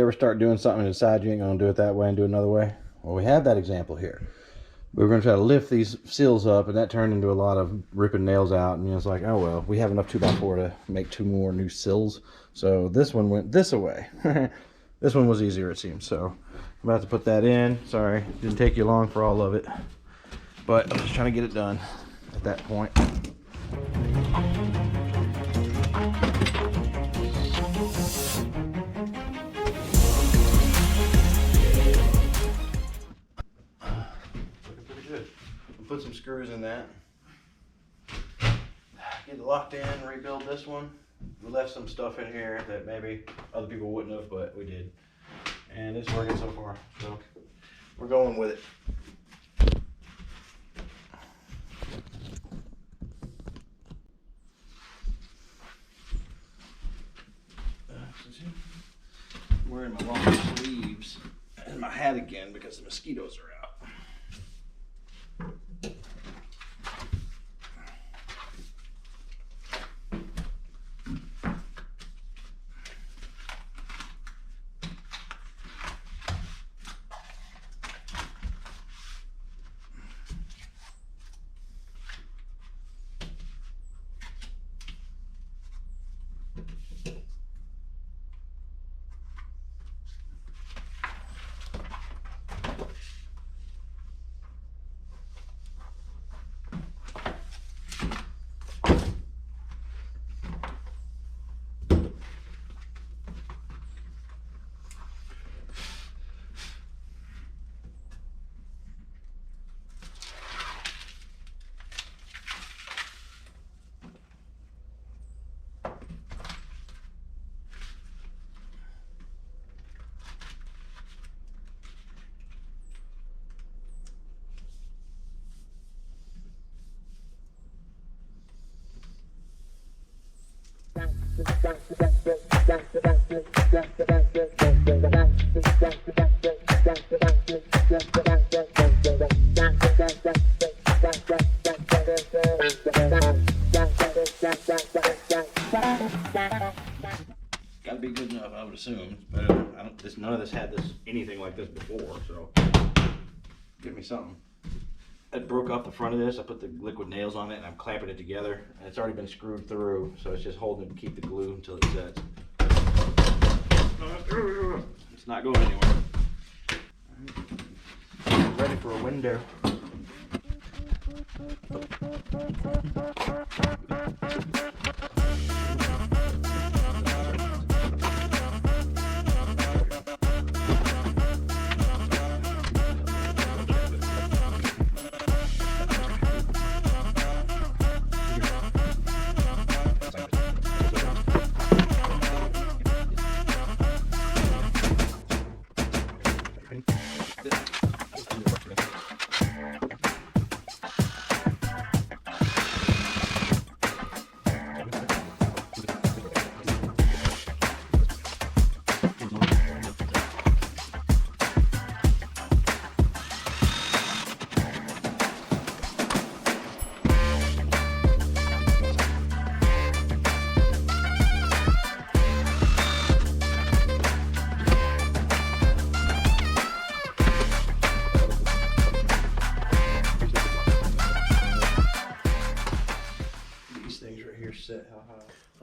ever start doing something and decide you ain't gonna do it that way and do it another way? Well, we have that example here. We were gonna try to lift these sills up, and that turned into a lot of ripping nails out, and it's like, oh well, we have enough 2x4 to make 2 more new sills. So this one went this way. This one was easier, it seems. So I'm about to put that in. Sorry, didn't take you long for all of it, but I'm just trying to get it done at that point. Put some screws in that, get it locked in, rebuild this one. We left some stuff in here that maybe other people wouldn't have, but we did. And it's working so far, so we're going with it. I'm wearing my long sleeves and my hat again because the mosquitoes are out. Gotta be good enough, I would assume. But none of this had anything like this before, so give me something. I broke off the front of this. I put the liquid nails on it and I'm clamping it together. And it's already been screwed through, so it's just holding it to keep the glue until it sets. It's not going anywhere. Right. Ready for a window.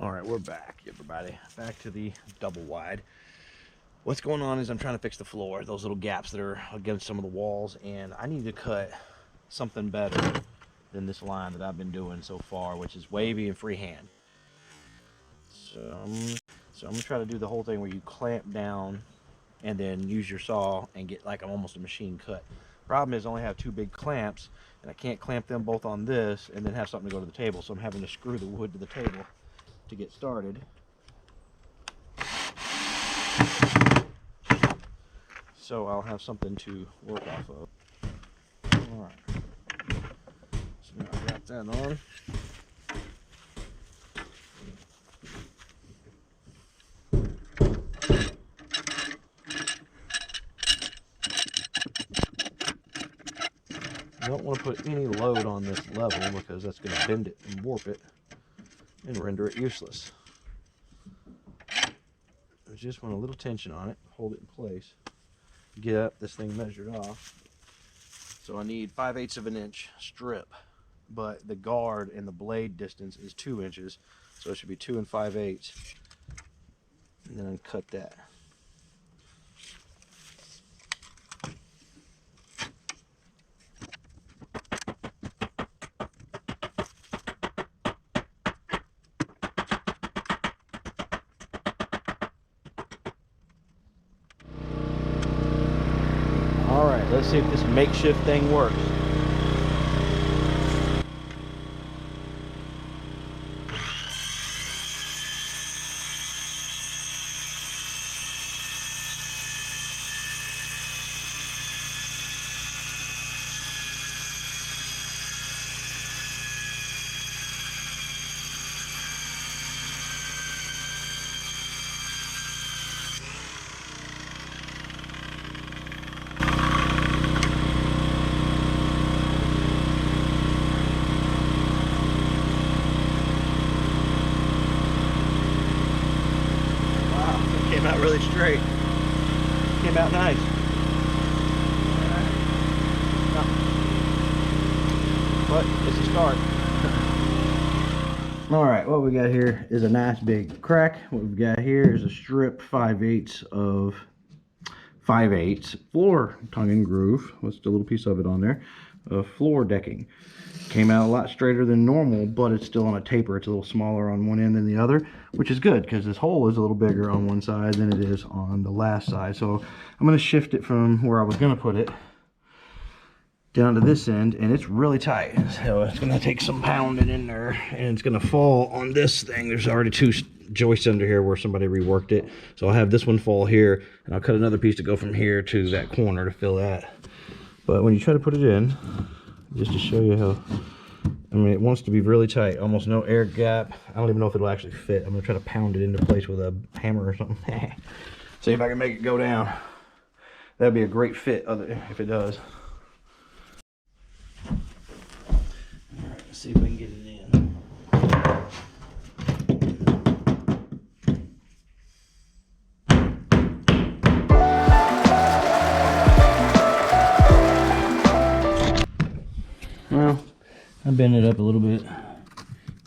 All right, we're back, everybody. Back to the double wide. What's going on is I'm trying to fix the floor, those little gaps that are against some of the walls, and I need to cut something better than this line that I've been doing so far, which is wavy and freehand. So I'm gonna try to do the whole thing where you clamp down and then use your saw and get like almost a machine cut. Problem is I only have 2 big clamps, and I can't clamp them both on this and then have something to go to the table, so I'm having to screw the wood to the table to get started. So I'll have something to work off of. Alright. So now I got that on. You don't want to put any load on this level because that's going to bend it and warp it and render it useless. I just want a little tension on it, hold it in place, get this thing measured off. So I need 5/8 of an inch strip, but the guard and the blade distance is 2 inches, so it should be 2 5/8, and then cut that. All right, let's see if this makeshift thing works. Came out really straight. Came out nice. But it's a start. All right, what we got here is a nice big crack. What we've got here is a strip 5/8 of 5/8 floor tongue and groove. What's the little piece of it on there? Floor decking. Came out a lot straighter than normal, but it's still on a taper. It's a little smaller on one end than the other, which is good because this hole is a little bigger on one side than it is on the last side. So I'm going to shift it from where I was going to put it down to this end, and it's really tight. So it's going to take some pounding in there, and it's going to fall on this thing. There's already 2 joists under here where somebody reworked it. So I'll have this one fall here, and I'll cut another piece to go from here to that corner to fill that. But when you try to put it in, just to show you how, I mean, it wants to be really tight, almost no air gap. I don't even know if it'll actually fit. I'm gonna try to pound it into place with a hammer or something. See if I can make it go down. That'd be a great fit if it does. All right, let's see if we can get it in. Well, I bent it up a little bit,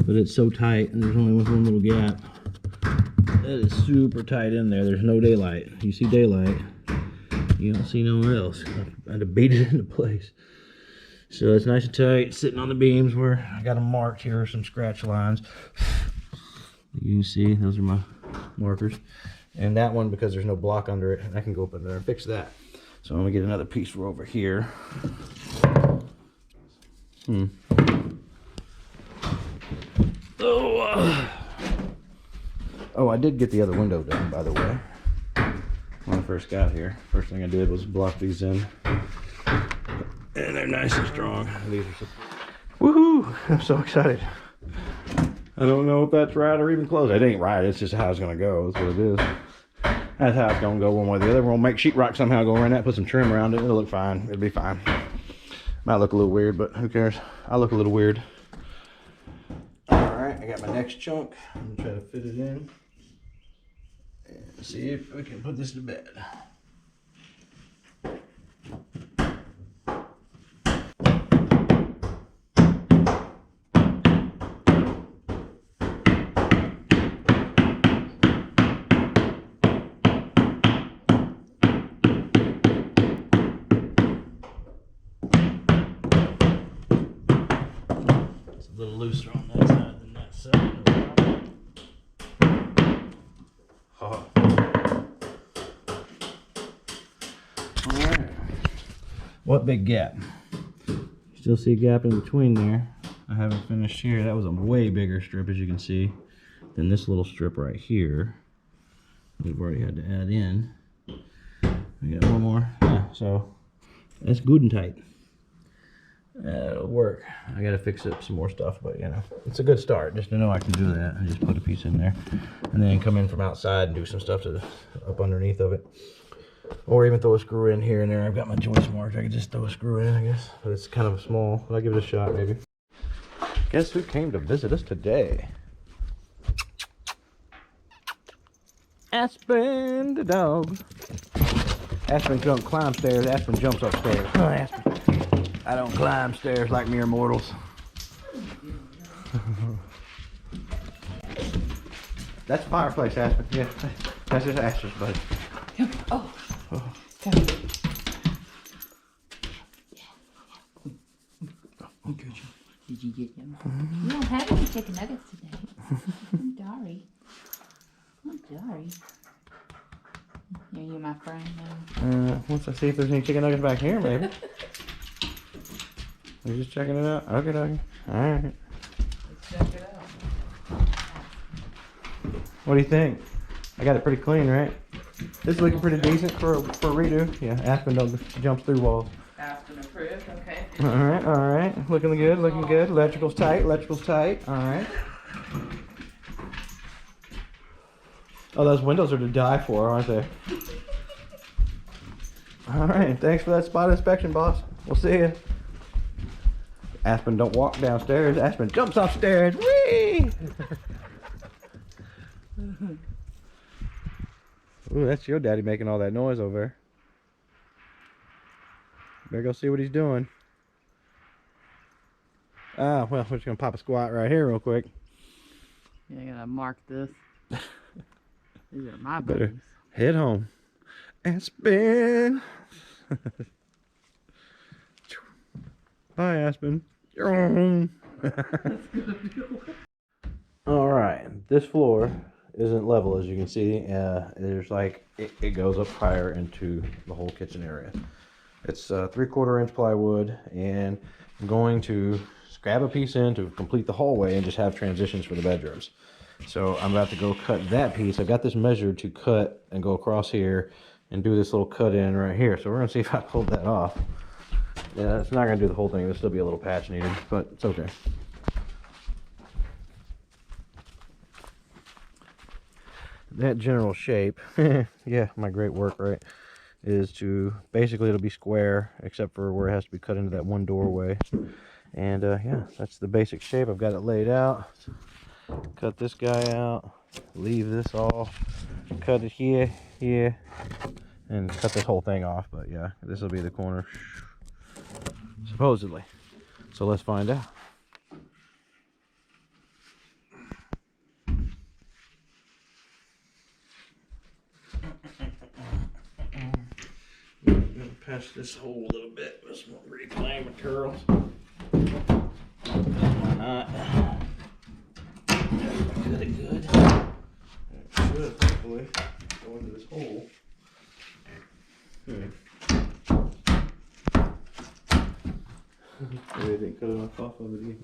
but it's so tight, and there's only one little gap. That is super tight in there. There's no daylight. You see daylight, you don't see nowhere else. I had to beat it into place. So it's nice and tight, sitting on the beams where I got them marked. Here are some scratch lines. You can see those are my markers. And that one, because there's no block under it, I can go up in there and fix that. So I'm gonna get another piece for over here. Oh, I did get the other window done, by the way. When I first got here, first thing I did was block these in, and they're nice and strong. These are so... Woohoo! I'm so excited. I don't know if that's right or even close. It ain't right. It's just how it's gonna go. That's what it is. That's how it's gonna go one way or the other. We're gonna make sheetrock somehow, go around that, put some trim around it. It'll look fine. It'll be fine. Might look a little weird, but who cares? I look a little weird. All right, I got my next chunk. I'm gonna try to fit it in and see if we can put this to bed. It's a little looser on that side than that side. Oh. Alright. What big gap? Still see a gap in between there. I haven't finished here. That was a way bigger strip, as you can see, than this little strip right here. We've already had to add in. We got one more. Yeah, so that's good and tight. It'll work. I gotta fix up some more stuff, but you know, it's a good start just to know I can do that. I just put a piece in there and then come in from outside and do some stuff to up underneath of it, or even throw a screw in here and there. I've got my joist marked. I could just throw a screw in, I guess, but it's kind of small, but I'll give it a shot. Maybe. Guess who came to visit us today? Aspen the dog. Aspen don't climb stairs, Aspen jumps upstairs. Oh, Aspen. I don't climb stairs like mere mortals. That's a fireplace, Aspen. Yeah, that's just Aspen's, buddy. Oh. Come. Did you get them? You don't have any chicken nuggets today. I'm sorry. I'm sorry. Are you my friend? Once I see if there's any chicken nuggets back here, maybe. You're just checking it out? Okay, okay. Alright. Let's check it out. What do you think? I got it pretty clean, right? This is looking pretty decent for a redo. Yeah, Aspen don't jump through walls. Aspen approved, okay. Alright, alright. Looking good, looking good. Electrical's tight, electrical's tight. Alright. Oh, those windows are to die for, aren't they? Alright, thanks for that spot inspection, boss. We'll see you. Aspen don't walk downstairs. Aspen jumps upstairs. Whee! Ooh, that's your daddy making all that noise over there. Better go see what he's doing. Ah, well, we're just gonna pop a squat right here real quick. Yeah, I gotta mark this. These are my Better buddies. head home. Aspen. Bye, Aspen. You're home. All right, this floor isn't level, as you can see. There's like it goes up higher into the whole kitchen area. It's 3/4 inch plywood, and I'm going to grab a piece in to complete the hallway and just have transitions for the bedrooms. So I'm about to go cut that piece. I've got this measured to cut and go across here and do this little cut in right here. So we're gonna see if I pulled that off. Yeah, it's not gonna do the whole thing. There'll still be a little patch needed, but it's okay. That general shape, yeah, my great work, right, is to basically it'll be square except for where it has to be cut into that one doorway. And yeah, that's the basic shape. I've got it laid out. Cut this guy out, leave this off, cut it here, here, and cut this whole thing off. But yeah, this will be the corner, supposedly. So let's find out. I'm gonna patch this hole a little bit with some reclaimed materials. Why not? Good. It should hopefully go into this hole. Maybe I didn't cut enough off of it either.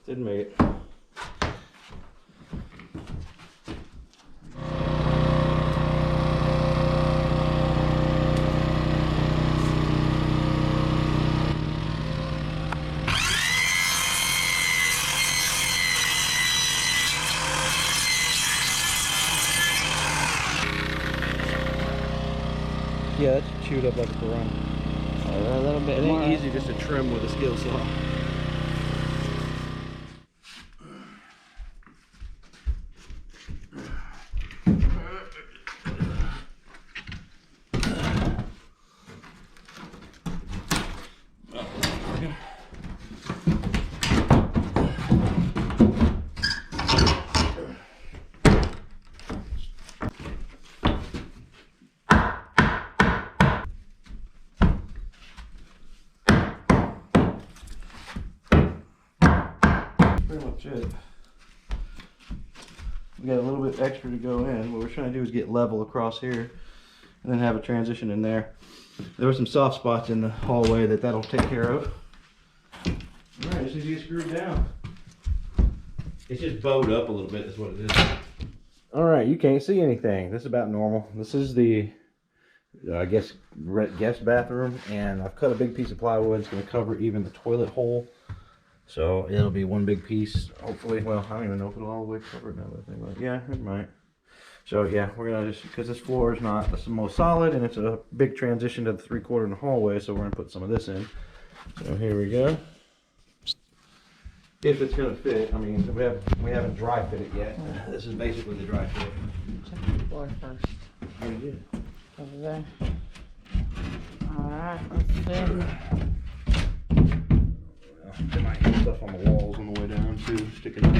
Didn't make it. Yeah, that's chewed up like a piranha. A little bit. It ain't easy just to trim with a skill saw. Pretty much it. We got a little bit extra to go in. What we're trying to do is get level across here and then have a transition in there. There were some soft spots in the hallway that'll take care of. All right, just need to get screwed down. It's just bowed up a little bit is what it is. All right, you can't see anything. This is about normal. This is the, I guess, guest bathroom, and I've cut a big piece of plywood. It's going to cover even the toilet hole. So it'll be one big piece, hopefully. Well, I don't even know if it'll all the way cover it now that I think about it. Yeah, it might. So yeah, we're gonna just, because this floor is not the most solid, and it's a big transition to the 3/4 in the hallway, so we're gonna put some of this in. So here we go. if it's gonna fit. I mean, we haven't dry fit it yet. This is basically the dry fit. Check the floor first. Very good. Over there. Alright, let's see. Well, there might be stuff on the walls on the way down too, sticking out.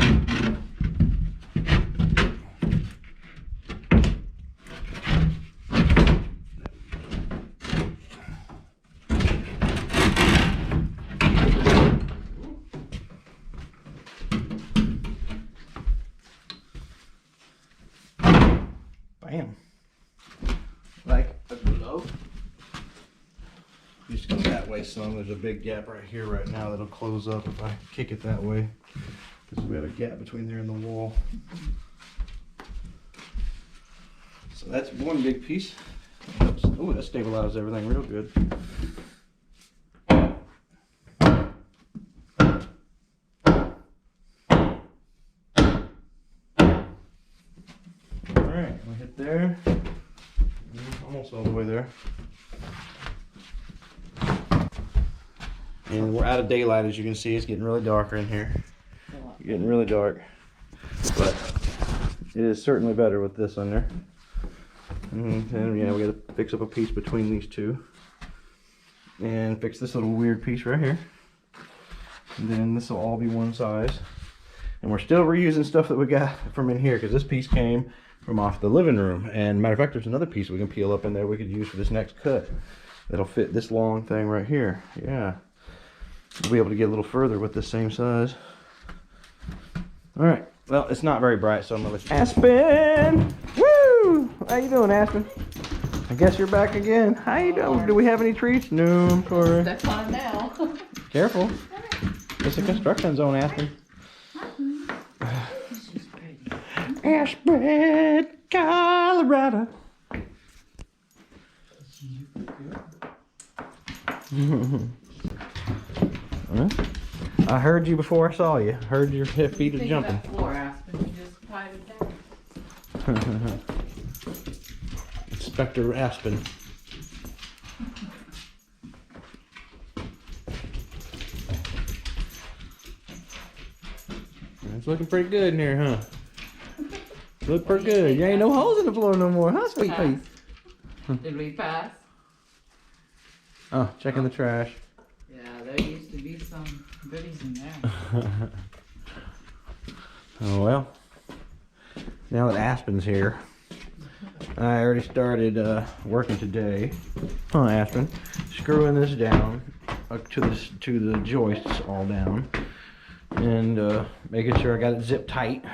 Bam. Like a glove. Just go that way some. There's a big gap right here right now that'll close up if I kick it that way. Because we have a gap between there and the wall. So that's one big piece. Oh, that stabilizes everything real good. Alright, we hit there. Almost all the way there. And we're out of daylight, as you can see. It's getting really darker in here. Getting really dark. But it is certainly better with this on there. And yeah, we gotta fix up a piece between these two. And fix this little weird piece right here. And then this will all be one size. And we're still reusing stuff that we got from in here, because this piece came from off the living room. And matter of fact, there's another piece we can peel up in there we could use for this next cut. That'll fit this long thing right here. Yeah. We'll be able to get a little further with this same size. Alright. Well, it's not very bright, so I'm gonna let you... Aspen! Woo! How you doing, Aspen? I guess you're back again. How you doing? Do we have any treats? No, I'm sorry. That's on now. Careful. It's a construction zone, Aspen. She's pretty. Aspen, Colorado. I heard you before I saw you. Heard your feet are jumping. That floor, Aspen. You just tied it down. Inspector Aspen. It's looking pretty good in here, huh? Look pretty good. You ain't no holes in the floor no more, huh, sweet pea? Did we pass? Oh, checking the trash. Yeah, there used to be some goodies in there. Oh well. Now that Aspen's here, I already started working today. Huh, Aspen? Screwing this down to the joists all down, and making sure I got it zipped tight.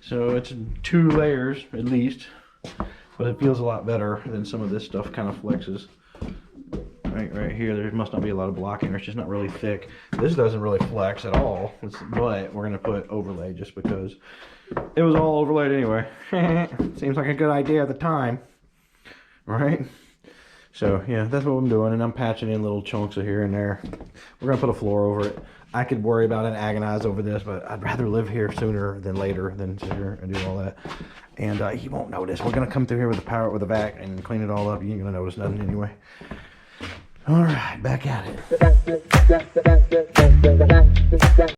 So it's 2 layers at least, but it feels a lot better than some of this stuff kind of flexes. Right here, there must not be a lot of blocking, or it's just not really thick. This doesn't really flex at all, but we're gonna put overlay just because it was all overlaid anyway. Seems like a good idea at the time, right? So yeah, that's what I'm doing, and I'm patching in little chunks of here and there. We're gonna put a floor over it. I could worry about and agonize over this, but I'd rather live here sooner than later than sit here and do all that. And he won't notice. We're gonna come through here with the vac and clean it all up. You ain't gonna notice nothing anyway. All right, back at it.